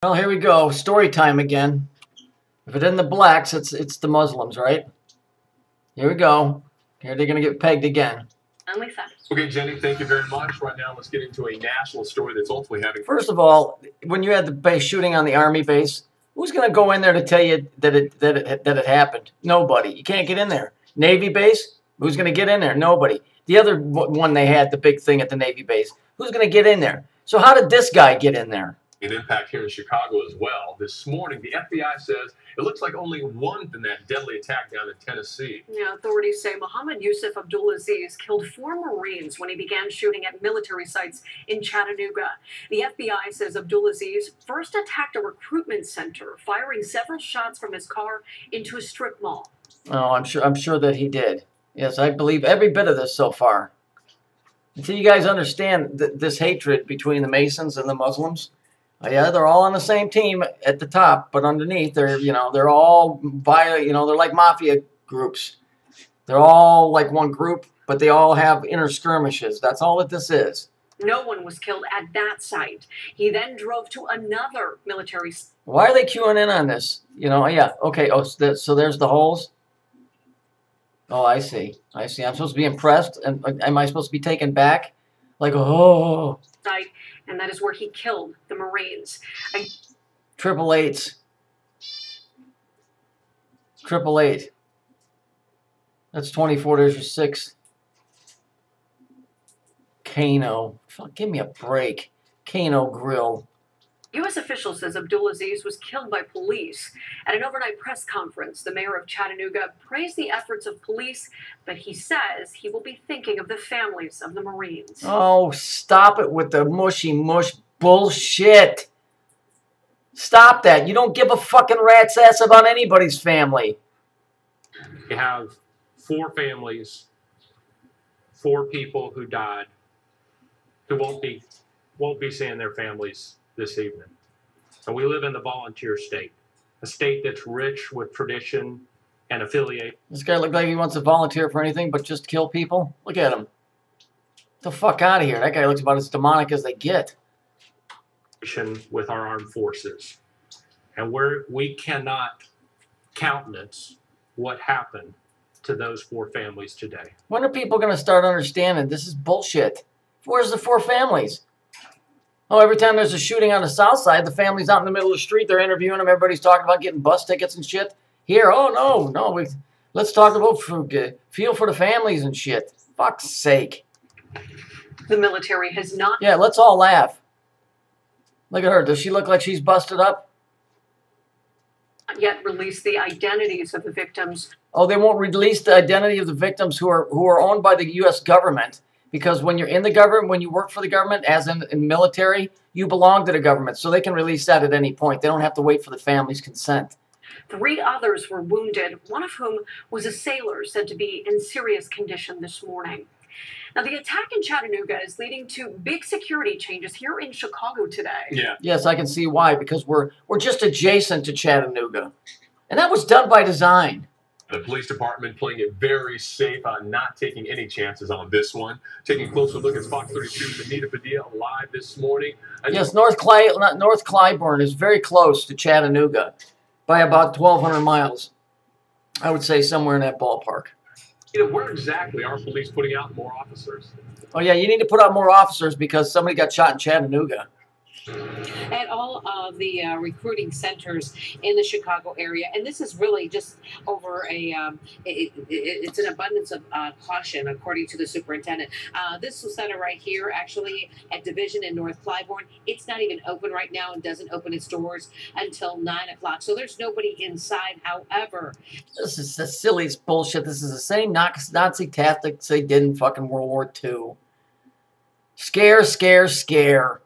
Well, here we go. Story time again. If it's in the blacks, it's the Muslims, right? Here we go. Here they're going to get pegged again. Only fact. Okay, Jenny, thank you very much. Right now, let's get into a national story that's ultimately having... First of all, when you had the base shooting on the Army base, who's going to go in there to tell you that it happened? Nobody. You can't get in there. Navy base, who's going to get in there? Nobody. The other one they had, the big thing at the Navy base, who's going to get in there? So how did this guy get in there? An impact here in Chicago as well. This morning, the FBI says it looks like only one in that deadly attack down in Tennessee. Yeah, authorities say Mohammed Yusuf Abdulaziz killed 4 Marines when he began shooting at military sites in Chattanooga. The FBI says Abdulaziz first attacked a recruitment center, firing several shots from his car into a strip mall. Oh, I'm sure that he did. Yes, I believe every bit of this so far. Until you guys understand this hatred between the Masons and the Muslims. Yeah, they're all on the same team at the top, but underneath they're all they're like mafia groups. They're all like one group, but they all have inner skirmishes. That's all that this is. No one was killed at that site. He then drove to another military. Why are they queuing in on this? Yeah, okay. Oh, so there's the holes. Oh, I see. I'm supposed to be impressed, and am I supposed to be taken back? Like, oh. Site, and that is where he killed the Marines. 888. 888. That's 24. There's your 6. Kano. Fuck, give me a break. Kano Grill. U.S. officials says Abdulaziz was killed by police. At an overnight press conference, the mayor of Chattanooga praised the efforts of police, but he says he will be thinking of the families of the Marines. Oh, stop it with the mushy mush bullshit. Stop that. You don't give a fucking rat's ass about anybody's family. You have 4 families, 4 people who died, who won't be seeing their families this evening. So we live in the volunteer state, a state that's rich with tradition and affiliate. This guy looked like he wants to volunteer for anything but just kill people. Look at him. Get the fuck out of here. That guy looks about as demonic as they get. With our armed forces. And we cannot countenance what happened to those 4 families today. When are people going to start understanding this is bullshit? Where's the 4 families? Oh, every time there's a shooting on the south side, the family's out in the middle of the street. They're interviewing them. Everybody's talking about getting bus tickets and shit. Here, oh, no. Let's talk about feel for the families and shit. Fuck's sake. The military has not... Yeah, let's all laugh. Look at her. Does she look like she's busted up? Yet released the identities of the victims. Oh, they won't release the identity of the victims who are owned by the U.S. government. Because when you're in the government, when you work for the government, as in military, you belong to the government. So they can release that at any point. They don't have to wait for the family's consent. 3 others were wounded, one of whom was a sailor said to be in serious condition this morning. Now, the attack in Chattanooga is leading to big security changes here in Chicago today. Yeah. Yes, I can see why. Because we're just adjacent to Chattanooga. And that was done by design. The police department playing it very safe on not taking any chances on this one. Taking a closer look at Fox 32's Anita Padilla live this morning. Yes, North Clybourne is very close to Chattanooga by about 1,200 miles. I would say somewhere in that ballpark. Where exactly are police putting out more officers? Oh, yeah, you need to put out more officers because somebody got shot in Chattanooga. At all of the recruiting centers in the Chicago area, and this is really just over it's an abundance of caution, according to the superintendent. This center right here, actually at Division in North Clybourne, it's not even open right now and doesn't open its doors until 9 o'clock. So there's nobody inside. However, this is the silliest bullshit. This is the same Nazi tactics they did in fucking World War II. Scare, scare, scare.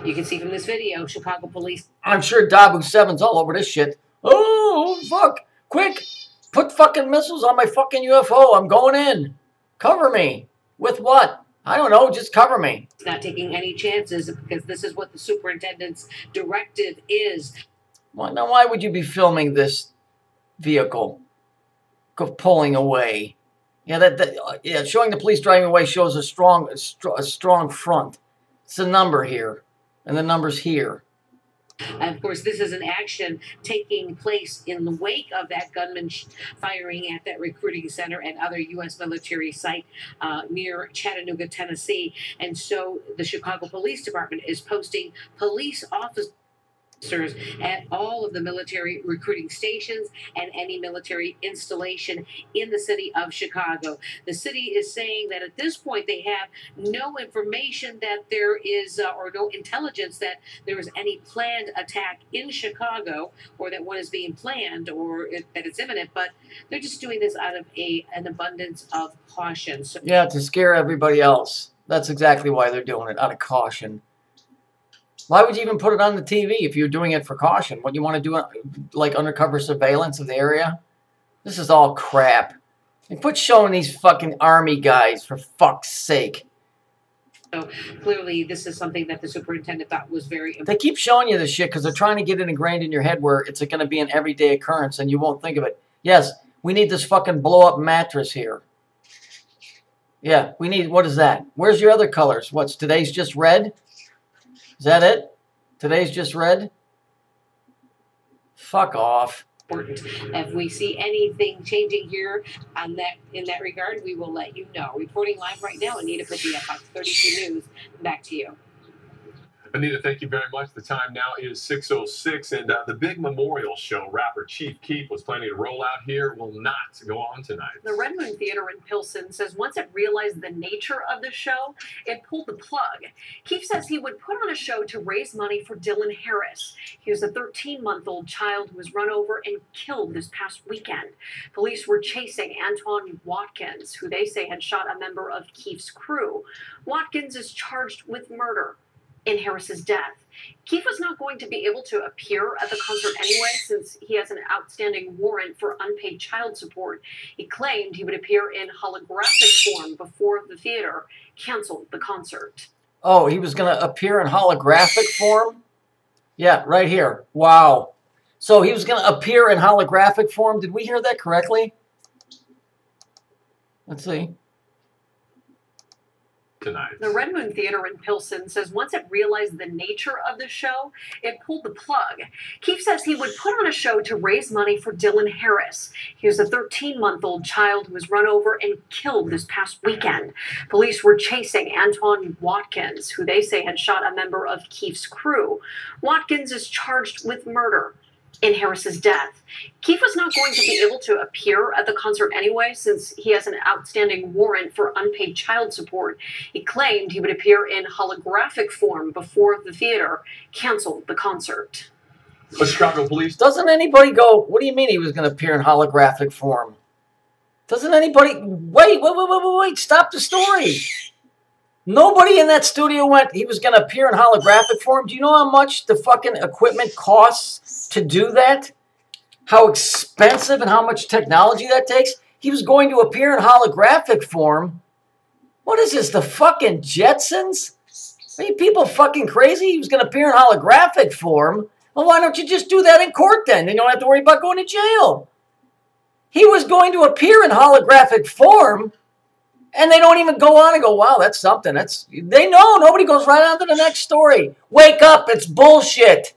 You can see from this video, Chicago police. I'm sure Dabu 7's all over this shit. Oh, fuck. Quick. Put fucking missiles on my fucking UFO. I'm going in. Cover me. With what? I don't know. Just cover me. Not taking any chances because this is what the superintendent's directive is. Well, now, why would you be filming this vehicle pulling away? Yeah, showing the police driving away shows a strong front. It's a number here. And the number's here. Of course, this is an action taking place in the wake of that gunman firing at that recruiting center and other U.S. military site near Chattanooga, Tennessee. And so the Chicago Police Department is posting police officers at all of the military recruiting stations and any military installation in the city of Chicago. The city is saying that at this point they have no information that there is or no intelligence that there is any planned attack in Chicago or that one is being planned or that it's imminent, but they're just doing this out of an abundance of caution. So yeah, to scare everybody else. That's exactly why they're doing it, out of caution. Why would you even put it on the TV if you're doing it for caution? What, you want to do, like undercover surveillance of the area? This is all crap. And quit showing these fucking army guys, for fuck's sake. So clearly this is something that the superintendent thought was very important. They keep showing you this shit because they're trying to get it ingrained in your head where it's going to be an everyday occurrence and you won't think of it. Yes, we need this fucking blow-up mattress here. Yeah, we need, what is that? Where's your other colors? What's today's just red? Is that it? Today's just red? Fuck off. If we see anything changing here on that in that regard, we will let you know. Reporting live right now, Anita Padilla, Fox 32 News. Back to you. Anita, thank you very much. The time now is 6:06, and the big memorial show rapper Chief Keef was planning to roll out here will not go on tonight. The Red Moon Theater in Pilsen says once it realized the nature of the show, it pulled the plug. Keef says he would put on a show to raise money for Dylan Harris. He was a 13-month-old child who was run over and killed this past weekend. Police were chasing Antoine Watkins, who they say had shot a member of Keef's crew. Watkins is charged with murder in Harris's death. Keef was not going to be able to appear at the concert anyway since he has an outstanding warrant for unpaid child support. He claimed he would appear in holographic form before the theater canceled the concert. Oh, he was going to appear in holographic form? Yeah, right here. Wow. So he was going to appear in holographic form. Did we hear that correctly? Let's see. Tonight. The Red Moon Theater in Pilsen says once it realized the nature of the show, it pulled the plug. Keef says he would put on a show to raise money for Dylan Harris. He was a 13-month-old child who was run over and killed this past weekend. Police were chasing Antoine Watkins, who they say had shot a member of Keef's crew. Watkins is charged with murder in Harris's death. Keef was not going to be able to appear at the concert anyway since he has an outstanding warrant for unpaid child support. He claimed he would appear in holographic form before the theater canceled the concert. The Chicago police. Doesn't anybody go, what do you mean he was going to appear in holographic form? Doesn't anybody, wait, stop the story. Nobody in that studio went, he was going to appear in holographic form. Do you know how much the fucking equipment costs to do that? How expensive and how much technology that takes? He was going to appear in holographic form. What is this, the fucking Jetsons? Are you people fucking crazy? He was going to appear in holographic form. Well, why don't you just do that in court then? Then you don't have to worry about going to jail. He was going to appear in holographic form. And they don't even go on and go, wow, that's something. They know. Nobody goes right on to the next story. Wake up. It's bullshit.